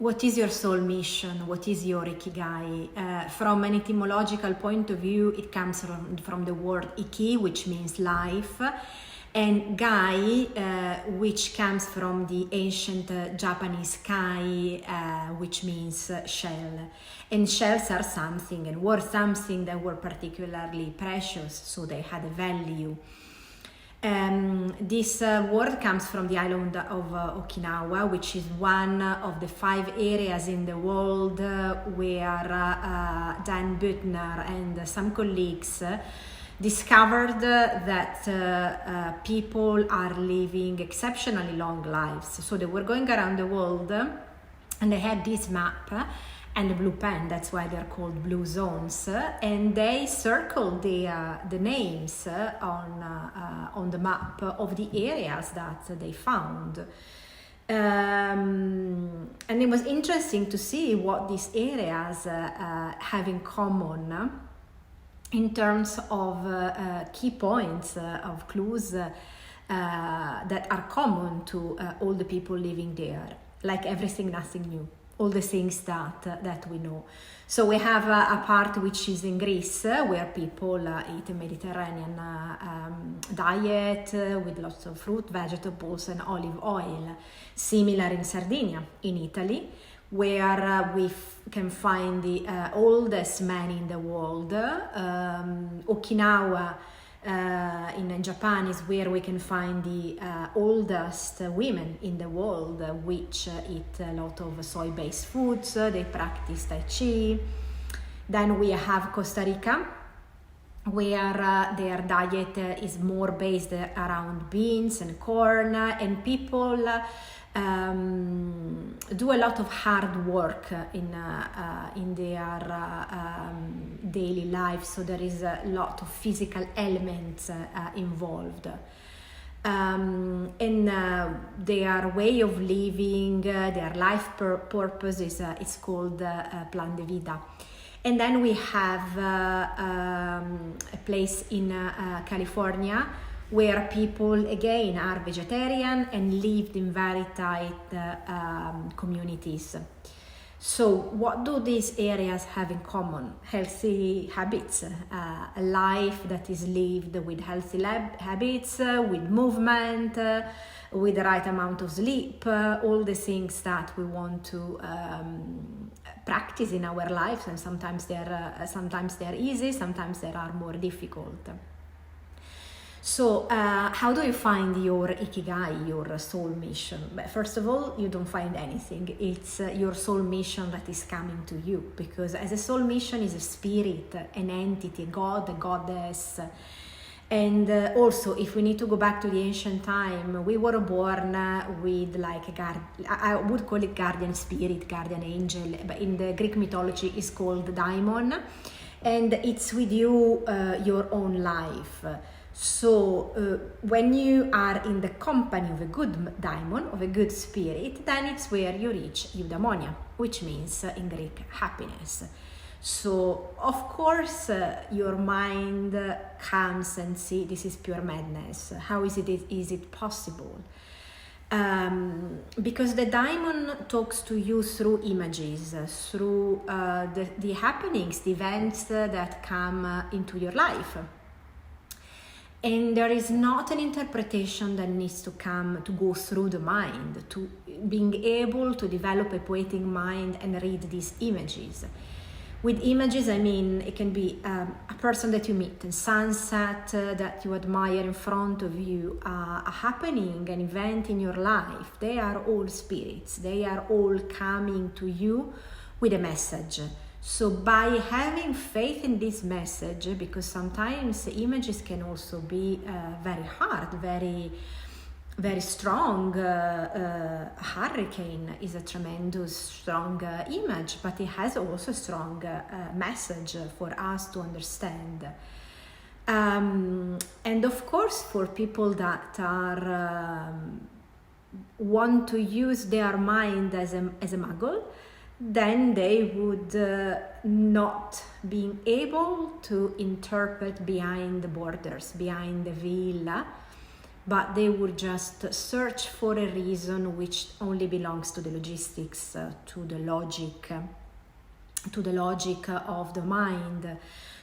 What is your soul mission? What is your Ikigai? From an etymological point of view, it comes from the word Iki, which means life, and Gai, which comes from the ancient Japanese Kai, which means shell. And shells are something and were something that were particularly precious, so they had a value. This word comes from the island of Okinawa, which is one of the 5 areas in the world where Dan Buettner and some colleagues discovered that people are living exceptionally long lives. So they were going around the world and they had this map and a blue pen, that's why they're called blue zones, and they circled the names on the map of the areas that they found. And it was interesting to see what these areas have in common in terms of key points of clues that are common to all the people living there, like everything, nothing new. All the things that we know. So we have a part which is in Greece, where people eat a Mediterranean diet with lots of fruit, vegetables and olive oil. Similar in Sardinia, in Italy, where we can find the oldest man in the world. Okinawa in Japan is where we can find the oldest women in the world, which eat a lot of soy-based foods. They practice Tai Chi. Then we have Costa Rica, where their diet is more based around beans and corn, and people do a lot of hard work in their daily life, so there is a lot of physical elements involved. And their way of living, their life purpose is called Plan de Vida. And then we have a place in California where people again are vegetarian and lived in very tight communities. So what do these areas have in common? Healthy habits, a life that is lived with healthy habits, with movement, with the right amount of sleep, all the things that we want to practice in our lives, and sometimes they're easy, sometimes they are more difficult. So how do you find your Ikigai, your soul mission? But first of all, you don't find anything. It's your soul mission that is coming to you, because as a soul mission is a spirit, an entity, a god, a goddess. And also, if we need to go back to the ancient time, we were born with like I would call it guardian spirit, guardian angel, but in the Greek mythology is called daimon, and it's with you your own life. So when you are in the company of a good daimon, of a good spirit, then it's where you reach eudaimonia, which means in Greek happiness. So of course your mind comes and see this is pure madness. How is it possible? Because the daimon talks to you through images, through the happenings, the events that come into your life. And there is not an interpretation that needs to go through the mind, to being able to develop a poetic mind and read these images. With images, I mean, it can be a person that you meet, a sunset that you admire in front of you, a happening, an event in your life. They are all spirits. They are all coming to you with a message. So by having faith in this message, because sometimes images can also be very hard, very, very strong. A hurricane is a tremendous strong image, but it has also a strong message for us to understand. And of course, for people that are want to use their mind as a muggle, then they would not being able to interpret behind the borders, behind the veil, but they would just search for a reason which only belongs to the logistics, to the logic of the mind.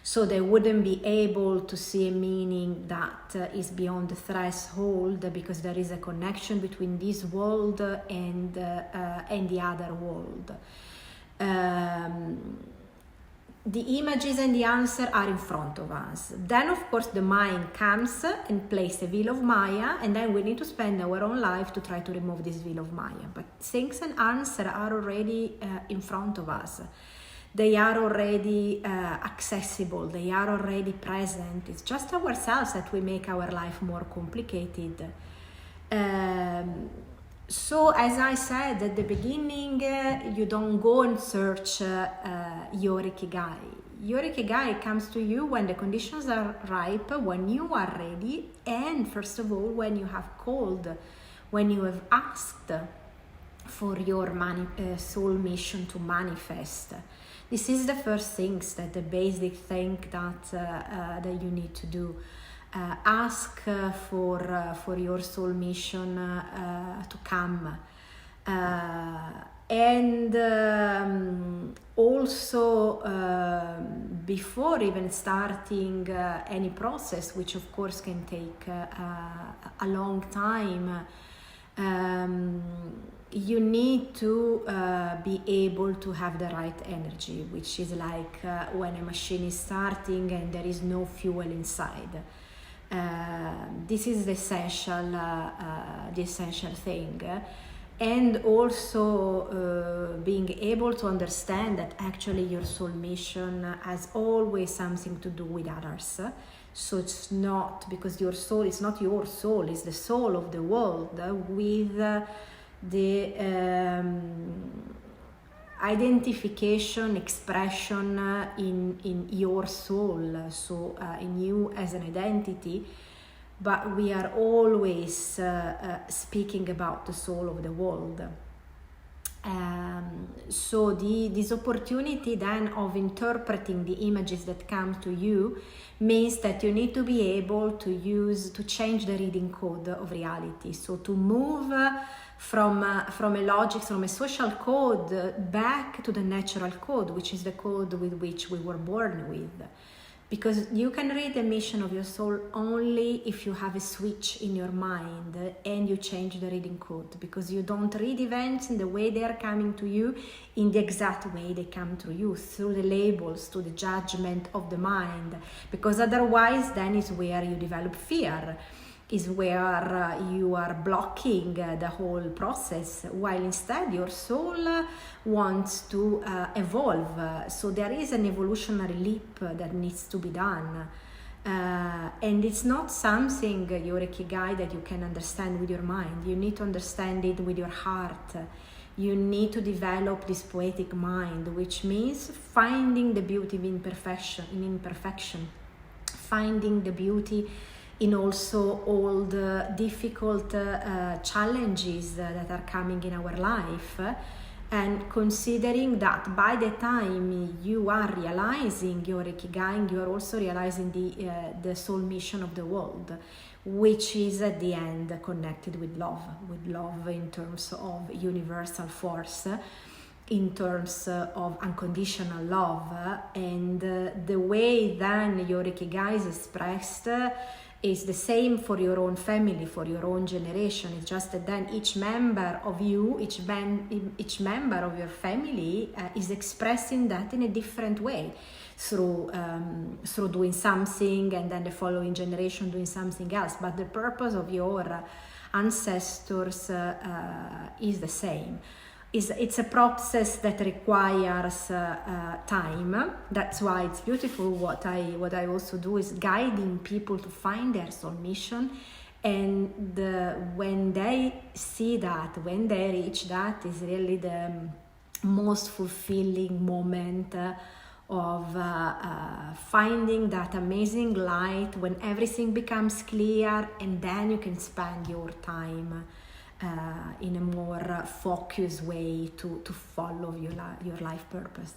So they wouldn't be able to see a meaning that is beyond the threshold, because there is a connection between this world and the other world. The images and the answer are in front of us. Then, of course, the mind comes and plays a veil of Maya, and then we need to spend our own life to try to remove this veil of Maya. But things and answers are already in front of us. They are already accessible. They are already present. It's just ourselves that we make our life more complicated. So, as I said at the beginning, you don't go and search your Ikigai. Your Ikigai comes to you when the conditions are ripe, when you are ready, and first of all, when you have called, when you have asked for your soul mission to manifest. This is the first things, that the basic thing that you need to do. Ask for your soul mission to come, and also before even starting any process, which of course can take a long time, you need to be able to have the right energy, which is like when a machine is starting and there is no fuel inside. This is the essential thing, and also being able to understand that actually your soul mission has always something to do with others. So it's not because your soul is not your soul; it's the soul of the world with the identification, expression in your soul, so in you as an identity, but we are always speaking about the soul of the world. So this opportunity then of interpreting the images that come to you means that you need to be able to change the reading code of reality, so to move from a logic, from a social code back to the natural code, which is the code with which we were born with. Because you can read the mission of your soul only if you have a switch in your mind and you change the reading code, because you don't read events in the way they are coming to you, in the exact way they come to you, through the labels, through the judgment of the mind, because otherwise then is where you develop fear, is where you are blocking the whole process, while instead your soul wants to evolve. So there is an evolutionary leap that needs to be done. And it's not something, your Ikigai, that you can understand with your mind. You need to understand it with your heart. You need to develop this poetic mind, which means finding the beauty in imperfection, finding the beauty in also all the difficult challenges that are coming in our life, and considering that by the time you are realizing your Ikigai, you are also realizing the soul mission of the world, which is at the end connected with love in terms of universal force, in terms of unconditional love. And the way then your Ikigai is expressed is the same for your own family, for your own generation. It's just that then each member of you, each member of your family is expressing that in a different way, through doing something, and then the following generation doing something else. But the purpose of your ancestors is the same. It's a process that requires time. That's why it's beautiful. What I also do is guiding people to find their soul mission, and when they see that, when they reach that, is really the most fulfilling moment of finding that amazing light, when everything becomes clear, and then you can spend your time in a more focused way to follow your life purpose.